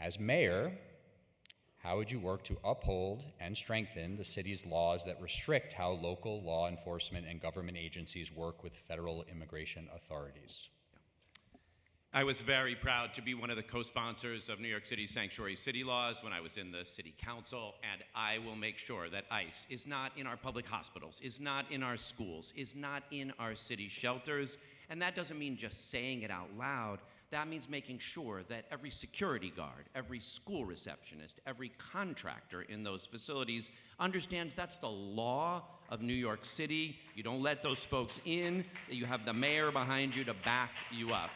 As mayor, how would you work to uphold and strengthen the city's laws that restrict how local law enforcement and government agencies work with federal immigration authorities? I was very proud to be one of the co-sponsors of New York City's sanctuary city laws when I was in the city council, and I will make sure that ICE is not in our public hospitals, is not in our schools, is not in our city shelters. And that doesn't mean just saying it out loud. That means making sure that every security guard, every school receptionist, every contractor in those facilities understands that's the law of New York City. You don't let those folks in, that you have the mayor behind you to back you up.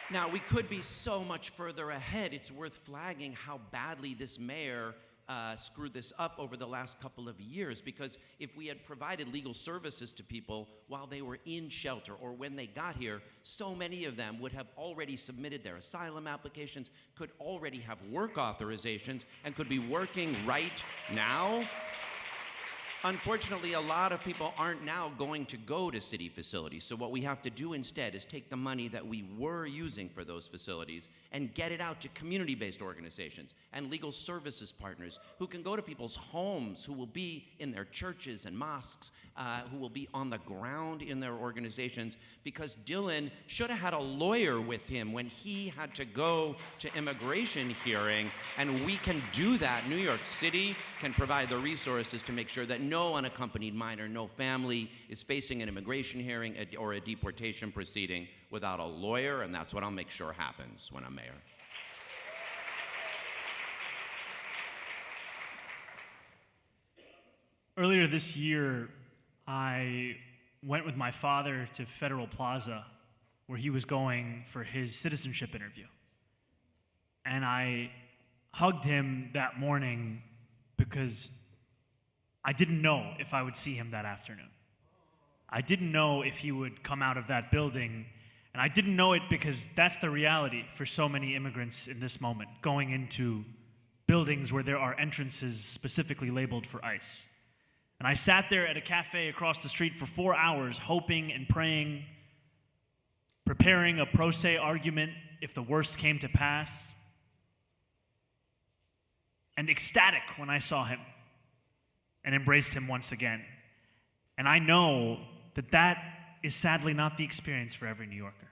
Now, we could be so much further ahead. It's worth flagging how badly this mayor screwed this up over the last couple of years, because if we had provided legal services to people while they were in shelter or when they got here, so many of them would have already submitted their asylum applications, could already have work authorizations, and could be working right now. Unfortunately, a lot of people aren't now going to go to city facilities. So what we have to do instead is take the money that we were using for those facilities and get it out to community-based organizations and legal services partners who can go to people's homes, who will be in their churches and mosques, who will be on the ground in their organizations, because Dylan should have had a lawyer with him when he had to go to immigration hearing, and we can do that. New York City can provide the resources to make sure that no unaccompanied minor, no family is facing an immigration hearing or a deportation proceeding without a lawyer, and that's what I'll make sure happens when I'm mayor. Earlier this year, I went with my father to Federal Plaza, where he was going for his citizenship interview. And I hugged him that morning because I didn't know if I would see him that afternoon. I didn't know if he would come out of that building, and I didn't know it because that's the reality for so many immigrants in this moment, going into buildings where there are entrances specifically labeled for ICE. And I sat there at a cafe across the street for 4 hours, hoping and praying, preparing a pro se argument if the worst came to pass, and ecstatic when I saw him and embraced him once again. And I know that that is sadly not the experience for every New Yorker.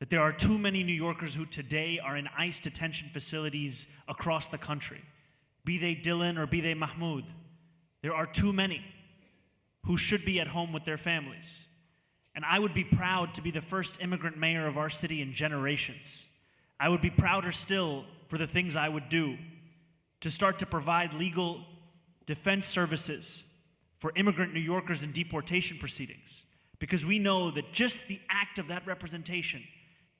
That there are too many New Yorkers who today are in ICE detention facilities across the country, be they Dylan or be they Mahmoud. There are too many who should be at home with their families. And I would be proud to be the first immigrant mayor of our city in generations. I would be prouder still for the things I would do to start to provide legal defense services for immigrant New Yorkers in deportation proceedings, because we know that just the act of that representation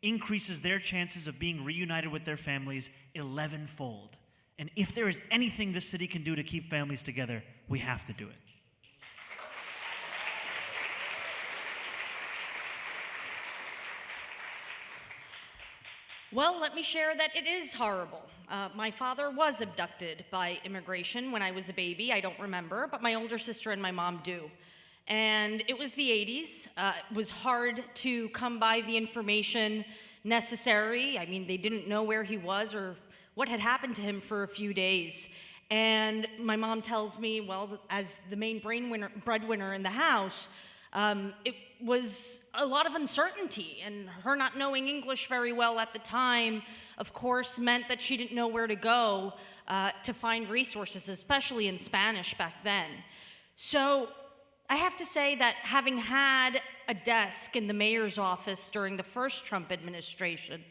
increases their chances of being reunited with their families 11-fold. And if there is anything this city can do to keep families together, we have to do it. Well, let me share that it is horrible. My father was abducted by immigration when I was a baby. I don't remember, but my older sister and my mom do. And it was the 80s. It was hard to come by the information necessary. I mean, they didn't know where he was or what had happened to him for a few days. And my mom tells me, well, as the main breadwinner in the house, it was a lot of uncertainty, and her not knowing English very well at the time, of course, meant that she didn't know where to go to find resources, especially in Spanish back then. So I have to say that having had a desk in the mayor's office during the first Trump administration,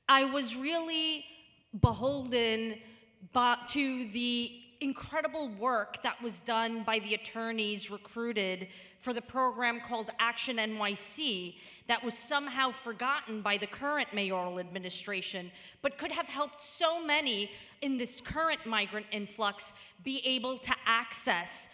I was really beholden to the incredible work that was done by the attorneys recruited for the program called Action NYC that was somehow forgotten by the current mayoral administration, but could have helped so many in this current migrant influx be able to access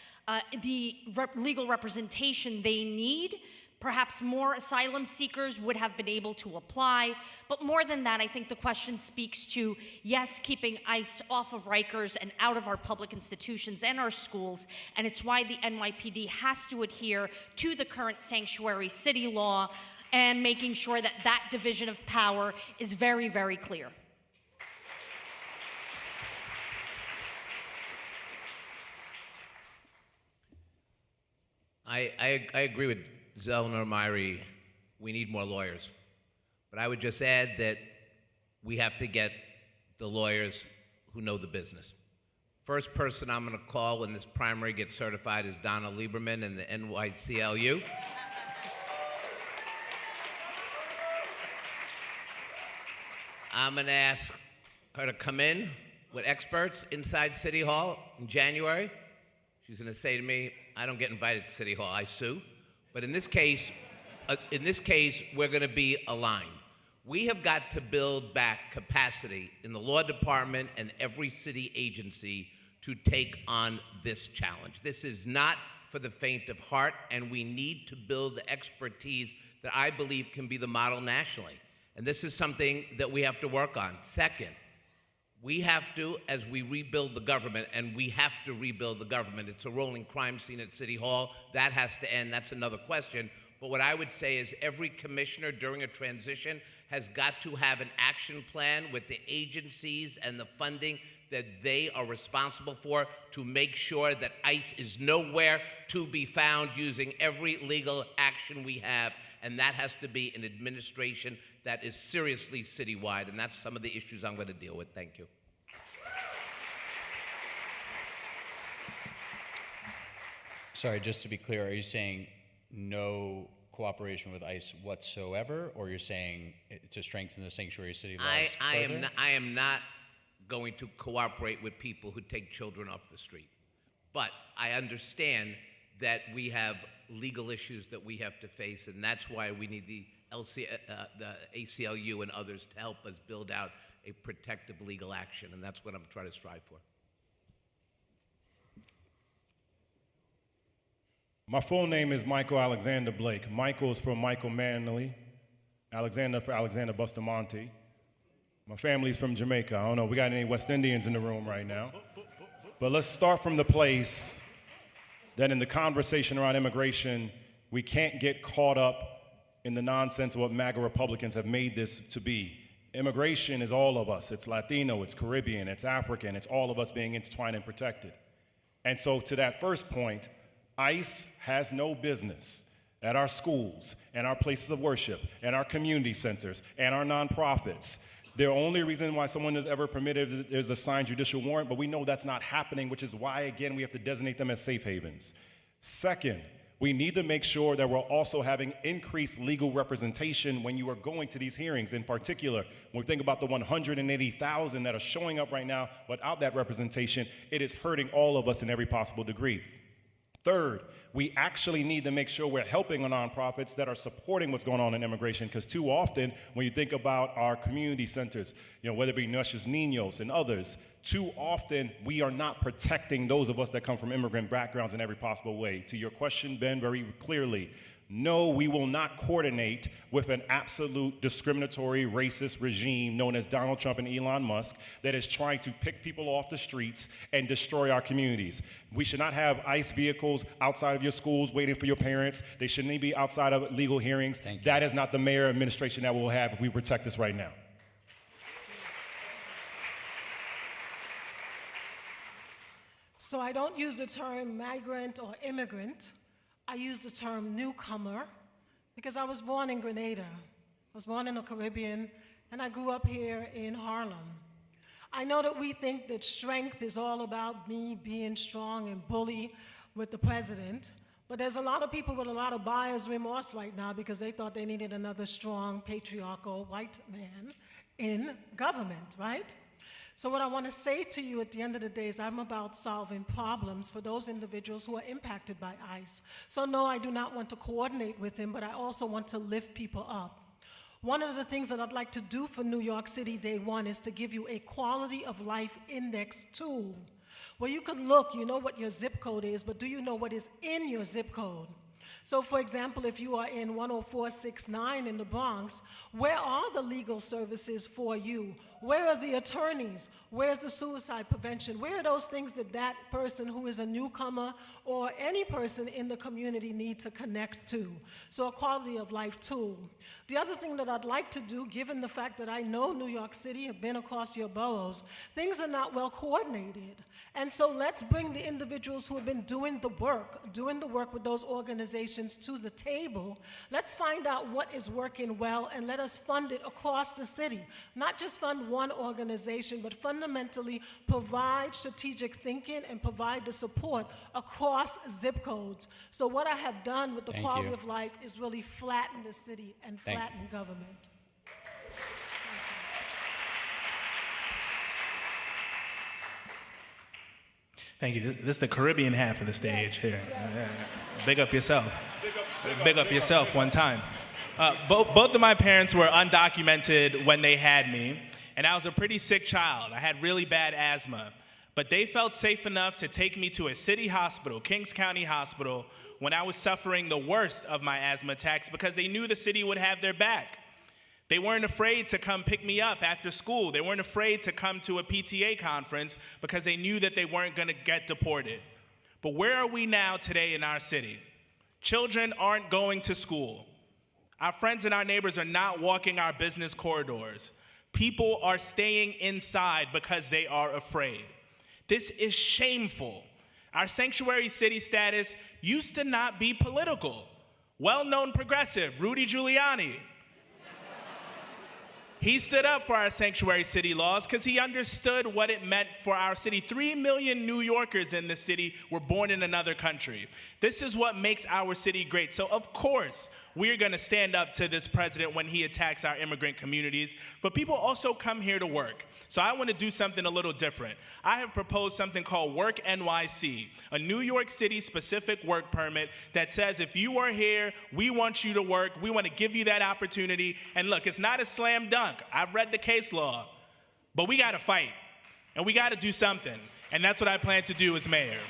the legal representation they need. Perhaps more asylum seekers would have been able to apply. But more than that, I think the question speaks to, yes, keeping ICE off of Rikers and out of our public institutions and our schools. And it's why the NYPD has to adhere to the current sanctuary city law and making sure that that division of power is very, very clear. I agree with Zellnor Myrie. We need more lawyers. But I would just add that we have to get the lawyers who know the business. First person I'm going to call when this primary gets certified is Donna Lieberman in the NYCLU. I'm going to ask her to come in with experts inside City Hall in January. She's going to say to me, I don't get invited to City Hall, I sue. But in this case, we're going to be aligned. We have got to build back capacity in the law department and every city agency to take on this challenge. This is not for the faint of heart, and we need to build the expertise that I believe can be the model nationally. And this is something that we have to work on. Second, we have to, as we rebuild the government, and we have to rebuild the government. It's a rolling crime scene at City Hall. That has to end. That's another question. But what I would say is every commissioner during a transition has got to have an action plan with the agencies and the funding that they are responsible for to make sure that ICE is nowhere to be found, using every legal action we have. And that has to be an administration that is seriously citywide. And that's some of the issues I'm going to deal with. Thank you. Sorry, just to be clear, are you saying no cooperation with ICE whatsoever, or you're saying to strengthen the sanctuary city laws further? I am not going to cooperate with people who take children off the street. But I understand that we have legal issues that we have to face, and that's why we need the ACLU and others to help us build out a protective legal action, and that's what I'm trying to strive for. My full name is Michael Alexander Blake. Michael is for Michael Manley, Alexander for Alexander Bustamante. My family's from Jamaica. I don't know, we got any West Indians in the room right now. But let's start from the place that in the conversation around immigration, we can't get caught up in the nonsense of what MAGA Republicans have made this to be. Immigration is all of us. It's Latino, it's Caribbean, it's African, it's all of us being intertwined and protected. And so to that first point, ICE has no business at our schools and our places of worship and our community centers and our nonprofits. The only reason why someone is ever permitted is a signed judicial warrant, but we know that's not happening, which is why, again, we have to designate them as safe havens. Second, we need to make sure that we're also having increased legal representation when you are going to these hearings. In particular, when we think about the 180,000 that are showing up right now without that representation, it is hurting all of us in every possible degree. Third, we actually need to make sure we're helping our nonprofits that are supporting what's going on in immigration, because too often, when you think about our community centers, whether it be Nuestros Niños and others, too often we are not protecting those of us that come from immigrant backgrounds in every possible way. To your question, Ben, very clearly, no, we will not coordinate with an absolute discriminatory racist regime known as Donald Trump and Elon Musk that is trying to pick people off the streets and destroy our communities. We should not have ICE vehicles outside of your schools waiting for your parents. They shouldn't be outside of legal hearings. That is not the mayor administration that we'll have if we protect this right now. So I don't use the term migrant or immigrant. I use the term newcomer because I was born in Grenada. I was born in the Caribbean, and I grew up here in Harlem. I know that we think that strength is all about me being strong and bully with the president, but there's a lot of people with a lot of buyer's remorse right now because they thought they needed another strong, patriarchal white man in government, right? So what I want to say to you at the end of the day is I'm about solving problems for those individuals who are impacted by ICE. So no, I do not want to coordinate with him, but I also want to lift people up. One of the things that I'd like to do for New York City Day One is to give you a quality of life index tool where you can look, you know what your zip code is, but do you know what is in your zip code? So for example, if you are in 10469 in the Bronx, where are the legal services for you? Where are the attorneys? Where's the suicide prevention? Where are those things that that person who is a newcomer or any person in the community need to connect to? So a quality of life tool. The other thing that I'd like to do, given the fact that I know New York City, have been across your boroughs, things are not well coordinated. And so let's bring the individuals who have been doing the work with those organizations to the table. Let's find out what is working well and let us fund it across the city. Not just fund one organization, but fundamentally provide strategic thinking and provide the support across zip codes. So what I have done with the Thank quality you. of life is really flatten the city and Thank you. flatten government. Thank you. This is the Caribbean half of the stage here. Yeah. Big up yourself. Big up yourself one time. Both of my parents were undocumented when they had me, and I was a pretty sick child. I had really bad asthma. But they felt safe enough to take me to a city hospital, Kings County Hospital, when I was suffering the worst of my asthma attacks because they knew the city would have their back. They weren't afraid to come pick me up after school. They weren't afraid to come to a PTA conference because they knew that they weren't going to get deported. But where are we now today in our city? Children aren't going to school. Our friends and our neighbors are not walking our business corridors. People are staying inside because they are afraid. This is shameful. Our sanctuary city status used to not be political. Well-known progressive, Rudy Giuliani. He stood up for our sanctuary city laws because he understood what it meant for our city. 3 million New Yorkers in this city were born in another country. This is what makes our city great. So of course, we're gonna stand up to this president when he attacks our immigrant communities, but people also come here to work. So I wanna do something a little different. I have proposed something called Work NYC, a New York City specific work permit that says if you are here, we want you to work, we wanna give you that opportunity. And look, it's not a slam dunk. I've read the case law, but we gotta fight, and we gotta do something. And that's what I plan to do as mayor.